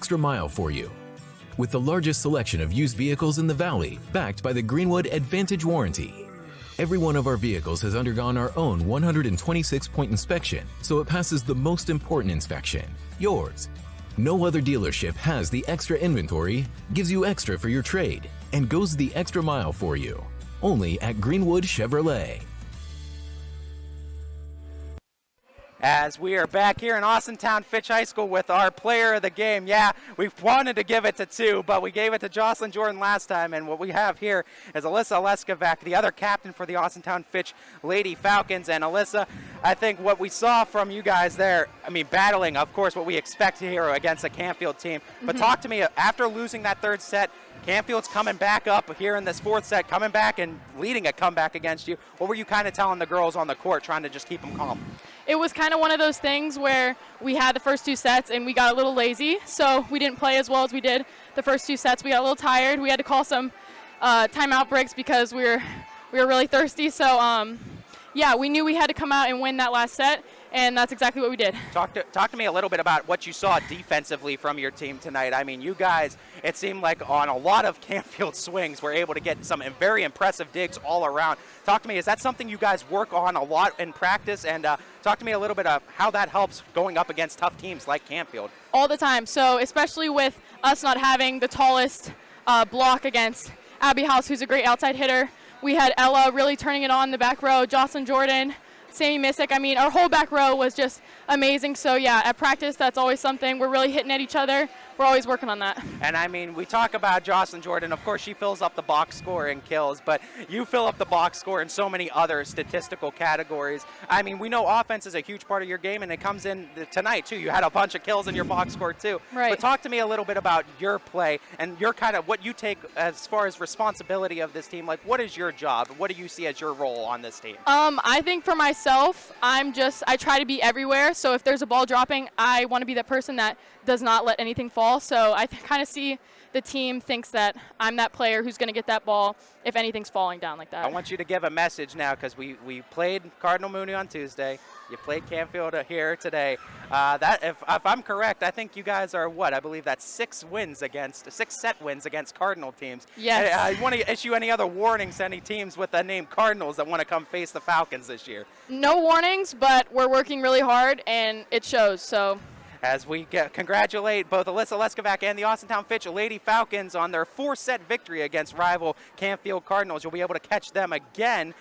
extra mile for you. With the largest selection of used vehicles in the Valley, backed by the Greenwood Advantage warranty. Every one of our vehicles has undergone our own 126-point inspection, so it passes the most important inspection, yours. No other dealership has the extra inventory, gives you extra for your trade, and goes the extra mile for you. Only at Greenwood Chevrolet. As we are back here in Austintown Fitch High School with our player of the game. Yeah, we wanted to give it to two, but we gave it to Jocelyn Jordan last time. And what we have here is Alyssa Leskovac, the other captain for the Austintown Fitch Lady Falcons. And Alyssa, I think what we saw from you guys there, I mean, battling, of course, what we expect here against a Canfield team. But talk to me, after losing that third set, Canfield's coming back up here in this fourth set, coming back and leading a comeback against you. What were you kind of telling the girls on the court, trying to just keep them calm? It was kind of one of those things where we had the first two sets and we got a little lazy, so we didn't play as well as we did the first two sets. We got a little tired. We had to call some timeout breaks because we were really thirsty. So yeah, we knew we had to come out and win that last set, and that's exactly what we did. Talk to me a little bit about what you saw defensively from your team tonight. I mean, you guys, it seemed like on a lot of Canfield swings, were able to get some very impressive digs all around. Talk to me, is that something you guys work on a lot in practice? And talk to me a little bit of how that helps going up against tough teams like Canfield. All the time. So especially with us not having the tallest block against Abby House, who's a great outside hitter. We had Ella really turning it on in the back row, Jocelyn Jordan, Sammy Missick. I mean, our whole back row was just amazing. So, yeah, at practice, that's always something. We're really hitting at each other. We're always working on that. And, I mean, we talk about Jocelyn Jordan. Of course, she fills up the box score in kills, but you fill up the box score in so many other statistical categories. I mean, we know offense is a huge part of your game, and it comes in tonight, too. You had a bunch of kills in your box score, too. Right. But talk to me a little bit about your play and your kind of what you take as far as responsibility of this team. Like, what is your job? What do you see as your role on this team? I think for myself, I try to be everywhere. So if there's a ball dropping, I want to be that person that does not let anything fall. So I kind of see the team thinks that I'm that player who's going to get that ball if anything's falling down like that. I want you to give a message now, because we played Cardinal Mooney on Tuesday. You played Canfield here today. If I'm correct, I think you guys are what? I believe that's 6 set wins against Cardinal teams. Yes. I want to issue any other warnings to any teams with the name Cardinals that want to come face the Falcons this year. No warnings, but we're working really hard, and it shows. So. As we congratulate both Alyssa Leskovac and the Austintown Fitch Lady Falcons on their 4-set victory against rival Canfield Cardinals. You'll be able to catch them again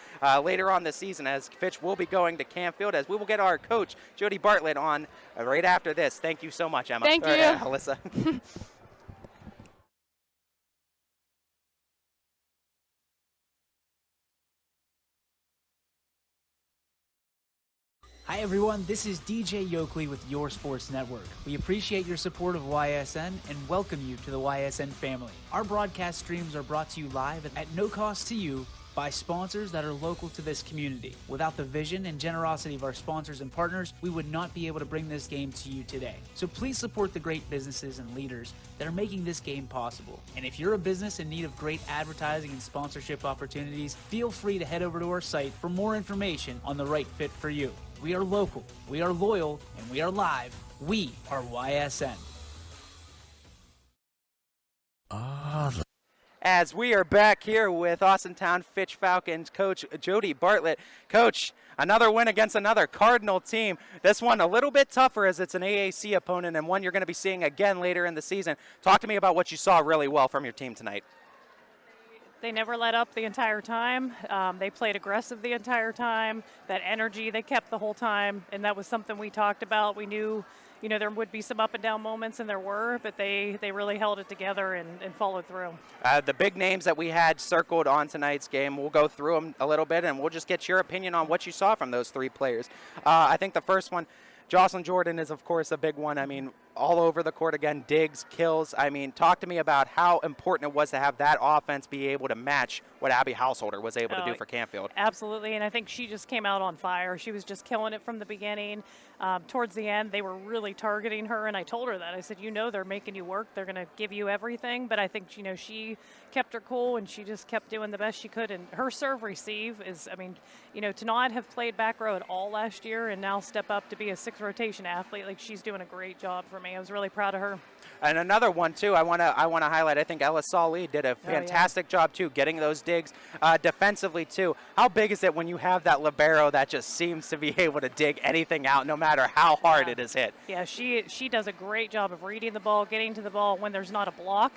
later on this season, as Fitch will be going to Canfield, as we will get our coach, Jody Bartlett, on right after this. Thank you so much, Emma. Thank you. Alyssa. Hi everyone, this is DJ Yoakley with Your Sports Network. We appreciate your support of YSN and welcome you to the YSN family. Our broadcast streams are brought to you live at no cost to you by sponsors that are local to this community. Without the vision and generosity of our sponsors and partners, we would not be able to bring this game to you today. So please support the great businesses and leaders that are making this game possible. And if you're a business in need of great advertising and sponsorship opportunities, feel free to head over to our site for more information on the right fit for you. We are local, we are loyal, and we are live. We are YSN. As we are back here with Austintown Fitch Falcons coach Jody Bartlett. Coach, another win against another Cardinal team. This one a little bit tougher as it's an AAC opponent and one you're going to be seeing again later in the season. Talk to me about what you saw really well from your team tonight. They never let up the entire time. They played aggressive the entire time. That energy they kept the whole time, and that was something we talked about. We knew, there would be some up and down moments, and there were, but they really held it together and followed through. The big names that we had circled on tonight's game, we'll go through them a little bit, and we'll just get your opinion on what you saw from those 3 players. I think the first one, Jocelyn Jordan, is, of course, a big one. I mean, all over the court again, digs, kills. I mean, talk to me about how important it was to have that offense be able to match what Abby Householder was able to do for Canfield. Absolutely, and I think she just came out on fire. She was just killing it from the beginning. Towards the end, they were really targeting her, and I told her that. I said, they're making you work. They're going to give you everything, but I think, she kept her cool, and she just kept doing the best she could, and her serve receive is, to not have played back row at all last year and now step up to be a 6th rotation athlete, like she's doing a great job for me. I was really proud of her. And another one too, I want to highlight. I think Alyssa Leskovac did a fantastic job too, getting those digs defensively too. How big is it when you have that libero that just seems to be able to dig anything out, no matter how hard it is hit? Yeah, she does a great job of reading the ball, getting to the ball when there's not a block.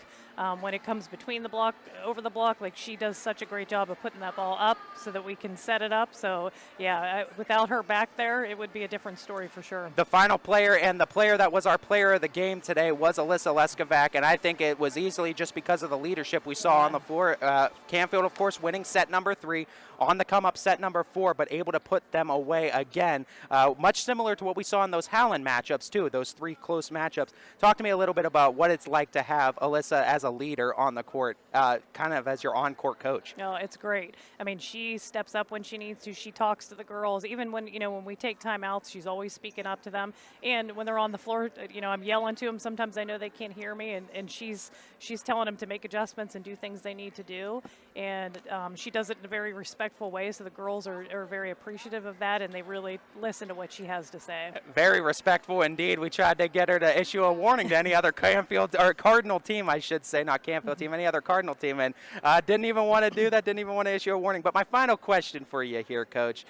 When it comes between the block, over the block, like she does such a great job of putting that ball up so that we can set it up. So, yeah, without her back there, it would be a different story for sure. The final player and the player that was our player of the game today was Alyssa Leskovac, and I think it was easily just because of the leadership we saw on the floor. Canfield, of course, winning set number 3, on the come-up set number 4, but able to put them away again. Much similar to what we saw in those Howland matchups, too, those 3 close matchups. Talk to me a little bit about what it's like to have Alyssa as a leader on the court, kind of as your on-court coach. No, it's great. I mean, she steps up when she needs to. She talks to the girls. Even when, when we take timeouts, she's always speaking up to them. And when they're on the floor, I'm yelling to them. Sometimes I know they can't hear me, and she's telling them to make adjustments and do things they need to do. And she does it in a very respectful way, so the girls are very appreciative of that, and they really listen to what she has to say. Very respectful indeed. We tried to get her to issue a warning to any other Canfield or Cardinal team, I should say, not Canfield team, any other Cardinal team, and didn't even want to do that, didn't even want to issue a warning. But my final question for you here, Coach,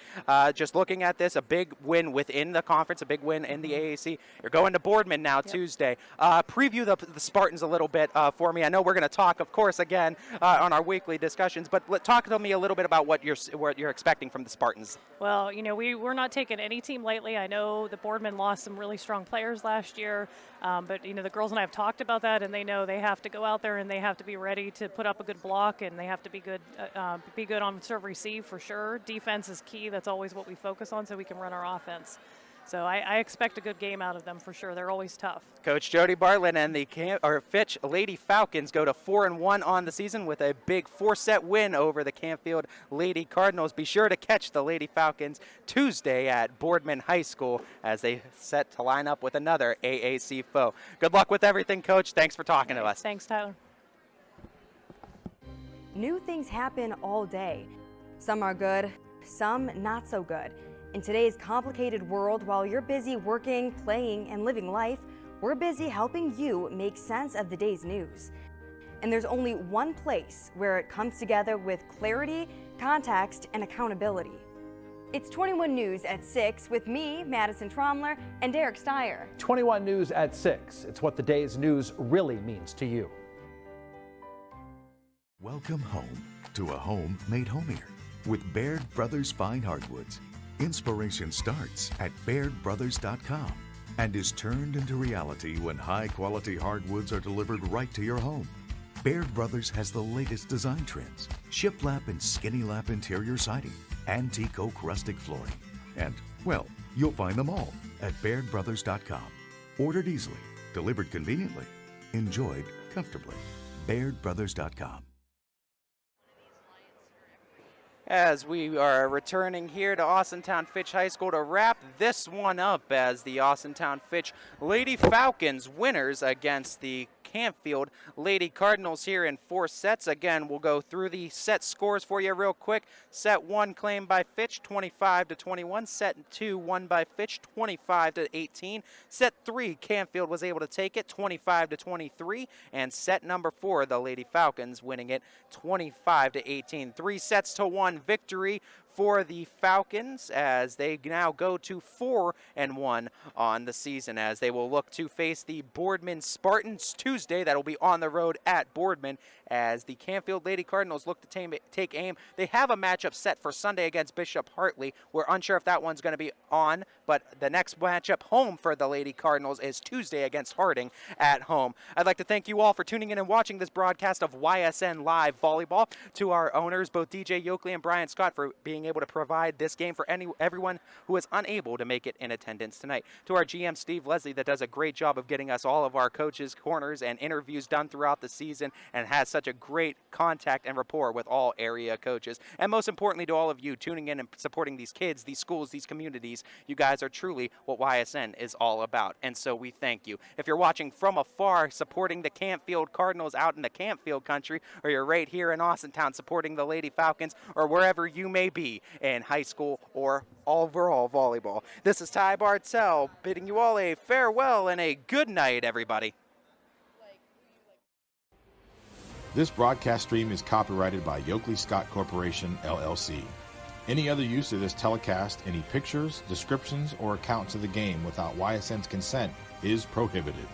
just looking at this, a big win within the conference, a big win in the AAC. You're going to Boardman now Tuesday. Preview the Spartans a little bit for me. I know we're going to talk, of course, again on our weekly discussions, but talk to me a little bit about what you're expecting from the Spartans. Well, we're not taking any team lightly. I know the Boardman lost some really strong players last year, but the girls and I have talked about that, and they know they have to go out there and they have to be ready to put up a good block, and they have to be good on serve receive for sure. Defense is key. That's always what we focus on, so we can run our offense. So I expect a good game out of them for sure. They're always tough. Coach Jody Bartlett and the Fitch Lady Falcons go to 4-1 on the season with a big 4-set win over the Canfield Lady Cardinals. Be sure to catch the Lady Falcons Tuesday at Boardman High School as they set to line up with another AAC foe. Good luck with everything, Coach. Thanks for talking to us. Thanks, Tyler. New things happen all day. Some are good, some not so good. In today's complicated world, while you're busy working, playing, and living life, we're busy helping you make sense of the day's news. And there's only one place where it comes together with clarity, context, and accountability. It's 21 News at 6 with me, Madison Tromler, and Derek Steyer. 21 News at 6. It's what the day's news really means to you. Welcome home to a home made homier with Baird Brothers Fine Hardwoods. Inspiration starts at BairdBrothers.com and is turned into reality when high-quality hardwoods are delivered right to your home. Baird Brothers has the latest design trends, shiplap and skinny lap interior siding, antique oak rustic flooring, and, well, you'll find them all at BairdBrothers.com. Ordered easily, delivered conveniently, enjoyed comfortably. BairdBrothers.com. As we are returning here to Austintown Fitch High School to wrap this one up as the Austintown Fitch Lady Falcons winners against the Canfield Lady Cardinals here in 4 sets. Again, we'll go through the set scores for you real quick. Set 1 claimed by Fitch, 25-21. Set 2 won by Fitch, 25-18. Set 3, Canfield was able to take it, 25-23. And set number 4, the Lady Falcons winning it, 25-18. 3-1 victory for the Falcons as they now go to 4-1 on the season, as they will look to face the Boardman Spartans Tuesday. That'll be on the road at Boardman as the Canfield Lady Cardinals look to take aim. They have a matchup set for Sunday against Bishop Hartley. We're unsure if that one's going to be on, but the next matchup home for the Lady Cardinals is Tuesday against Harding at home. I'd like to thank you all for tuning in and watching this broadcast of YSN Live Volleyball. To our owners, both DJ Yoakley and Brian Scott, for being able to provide this game for everyone who is unable to make it in attendance tonight. To our GM, Steve Leslie, that does a great job of getting us all of our coaches' corners and interviews done throughout the season and has such a great contact and rapport with all area coaches. And most importantly, to all of you tuning in and supporting these kids, these schools, these communities, you guys are truly what YSN is all about. And so we thank you. If you're watching from afar, supporting the Canfield Cardinals out in the Canfield country, or you're right here in Austintown supporting the Lady Falcons, or wherever you may be in high school or overall volleyball. This is Ty Bartell bidding you all a farewell and a good night, everybody. This broadcast stream is copyrighted by Yoakley Scott Corporation, LLC. Any other use of this telecast, any pictures, descriptions, or accounts of the game without YSN's consent is prohibited.